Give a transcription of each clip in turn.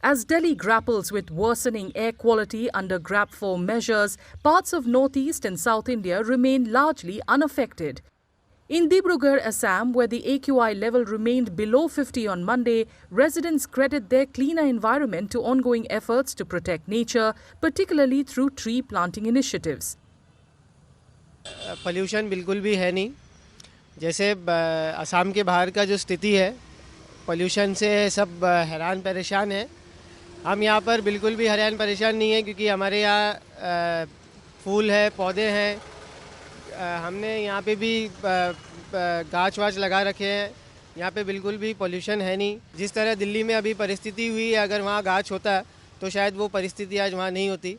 As Delhi grapples with worsening air quality under GRAP 4 measures, parts of northeast and South India remain largely unaffected. In Dibrugarh, Assam, where the AQI level remained below 50 on Monday, residents credit their cleaner environment to ongoing efforts to protect nature, particularly through tree planting initiatives. Pollution बिल्कुल भी है नहीं. जैसे असम के बाहर का जो स्थिति है, पोल्यूशन से सब हैरान परेशान है. हम यहाँ पर बिल्कुल भी हैरान परेशान नहीं है, क्योंकि हमारे यहाँ फूल है, पौधे हैं. हमने यहाँ पे भी गाछ वाछ लगा रखे हैं. यहाँ पे बिल्कुल भी पोल्यूशन है नहीं. जिस तरह दिल्ली में अभी परिस्थिति हुई है, अगर वहाँ गाछ होता तो शायद वो परिस्थिति आज वहाँ नहीं होती.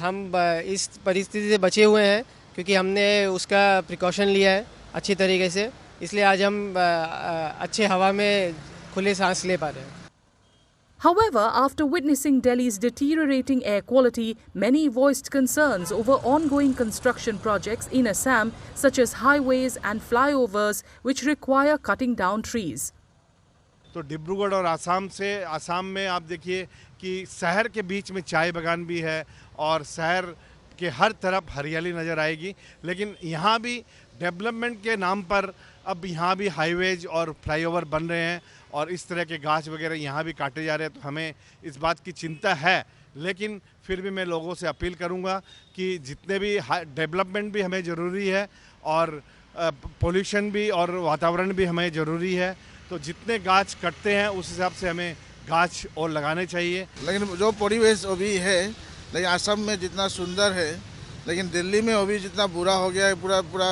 हम इस परिस्थिति से बचे हुए हैं क्योंकि हमने उसका प्रिकॉशन लिया है अच्छी तरीके से. इसलिए आज हम अच्छे हवा में खुले सांस ले पा रहे हैं. However, after witnessing Delhi's deteriorating air quality, many voiced concerns over ongoing construction projects in Assam, such as highways and flyovers, which require cutting down trees. तो डिब्रूगढ़ और आसाम में आप देखिए कि शहर के बीच में चाय बागान भी है और शहर के हर तरफ हरियाली नज़र आएगी. लेकिन यहाँ भी डेवलपमेंट के नाम पर अब यहाँ भी हाईवेज और फ्लाईओवर बन रहे हैं और इस तरह के गाछ वगैरह यहाँ भी काटे जा रहे हैं. तो हमें इस बात की चिंता है, लेकिन फिर भी मैं लोगों से अपील करूँगा कि जितने भी डेवलपमेंट भी हमें ज़रूरी है और पोल्यूशन भी और वातावरण भी हमें ज़रूरी है. तो जितने गाछ कटते हैं उस हिसाब से हमें गाछ और लगाने चाहिए. लेकिन जो परिवेश अभी है, लेकिन असम में जितना सुंदर है, लेकिन दिल्ली में अभी जितना बुरा हो गया है, पूरा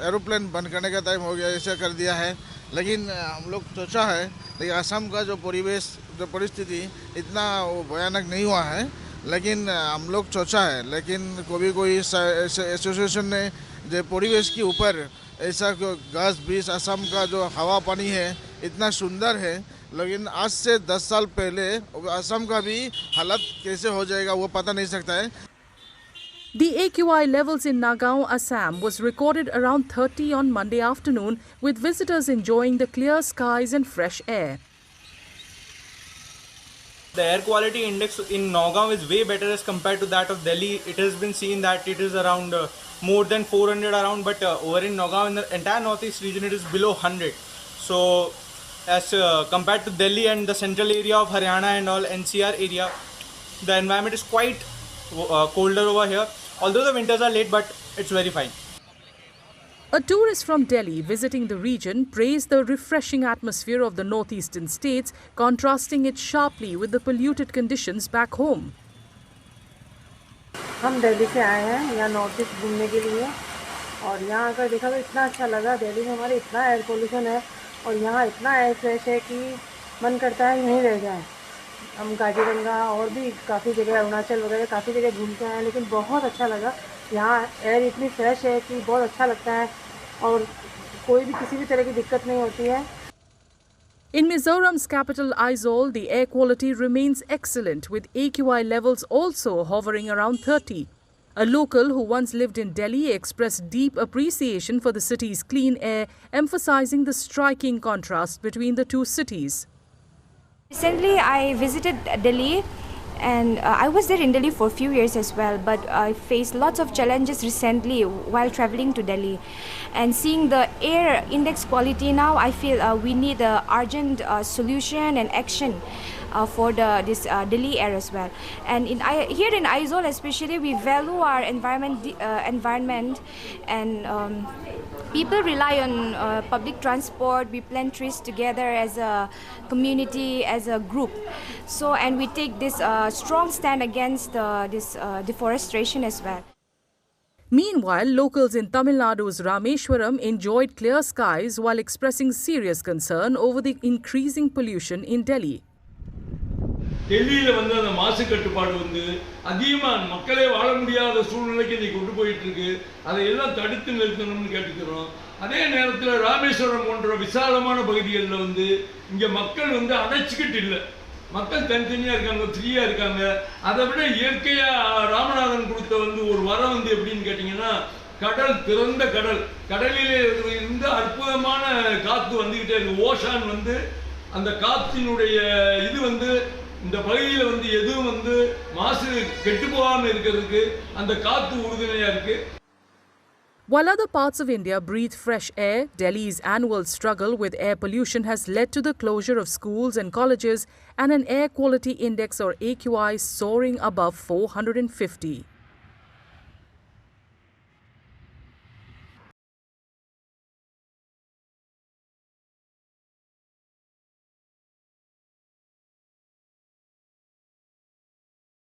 एरोप्लेन बंद करने का टाइम हो गया, ऐसा कर दिया है. लेकिन हम लोग सोचा है, लेकिन असम का जो परिवेश जो परिस्थिति इतना भयानक नहीं हुआ है. लेकिन हम लोग सोचा है, लेकिन कोई एसोसिएशन ने जो परिवेश के ऊपर ऐसा घास बीस असम का जो हवा पानी है इतना सुंदर है. लेकिन आज से 10 साल पहले असम का भी हालत कैसे हो जाएगा वो पता नहीं सकता है. The AQI levels in Nagaon, Assam was recorded around 30 on Monday afternoon, with visitors enjoying the clear skies and fresh air. The air quality index in Nagaon is way better as compared to that of Delhi. It has been seen that it is around more than 400 around, but over in Nagaon, in the entire northeast region, it is below 100. So as compared to Delhi and the central area of Haryana and all NCR area, the environment is quite colder over here. Although the winters are late, but it's very fine. A tourist from Delhi visiting the region praised the refreshing atmosphere of the northeastern states, contrasting it sharply with the polluted conditions back home. हम दिल्ली से आए हैं यहाँ north east घूमने के लिए और यहाँ आकर देखा तो इतना अच्छा लगा. दिल्ली में हमारे इतना एयर पोल्यूशन है और यहाँ इतना एयर फ्रेश है कि मन करता है यहीं रह जाएं. हम काजीरंगा और भी काफ़ी जगह अरुणाचल वगैरह काफ़ी जगह घूम के आए, लेकिन बहुत अच्छा लगा. यहाँ एयर इतनी फ्रेश है कि बहुत अच्छा लगता है और कोई भी किसी भी तरह की दिक्कत नहीं होती है. In Mizoram's capital Aizawl, the air quality remains excellent, with AQI levels also hovering around 30. A local who once lived in Delhi expressed deep appreciation for the city's clean air, emphasizing the striking contrast between the two cities. Recently, I visited Delhi and I was there in Delhi for a few years as well, but I faced lots of challenges recently while traveling to Delhi. And seeing the air index quality now, I feel we need an urgent solution and action for this Delhi air as well. And here in Aizawl especially, we value our environment and people rely on public transport. We plant trees together as a community, as a group. So, and we take this strong stand against this deforestation as well. Meanwhile, locals in Tamil Nadu's Rameshwaram enjoyed clear skies while expressing serious concern over the increasing pollution in Delhi. டெல்லியில் வந்து அந்த மாசு கட்டுப்பாடு வந்து அதிகமாக மக்களே வாழ முடியாத சூழ்நிலைக்கு இதை கொண்டு போயிட்டு இருக்கு. அதையெல்லாம் தடுத்து நிறுத்தணும்னு கேட்டுக்கிறோம். அதே நேரத்தில் ராமேஸ்வரம் போன்ற விசாலமான பகுதிகளில் வந்து இங்கே மக்கள் வந்து அடைச்சிக்கிட்டு இல்லை. மக்கள் தனித்தனியாக இருக்காங்க, ஃப்ரீயாக இருக்காங்க. அதை விட இயற்கையாக ராமநாதன் கொடுத்த வந்து ஒரு வரம் வந்து எப்படின்னு கேட்டிங்கன்னா, கடல், திறந்த கடல், கடலிலே இருந்து அற்புதமான காற்று வந்துக்கிட்டே இருக்கு. ஓஷான் வந்து அந்த காற்றினுடைய இது வந்து இந்த பகுதியில் வந்து எதுவும் வந்து மாசு கெட்டு போகாமல் இருக்கிறதுக்கு அந்த காற்று உறுதுணையாக இருக்கு. While other parts of India breathe fresh air, Delhi's annual struggle with air pollution has led to the closure of schools and colleges and an air quality index or AQI soaring above 450.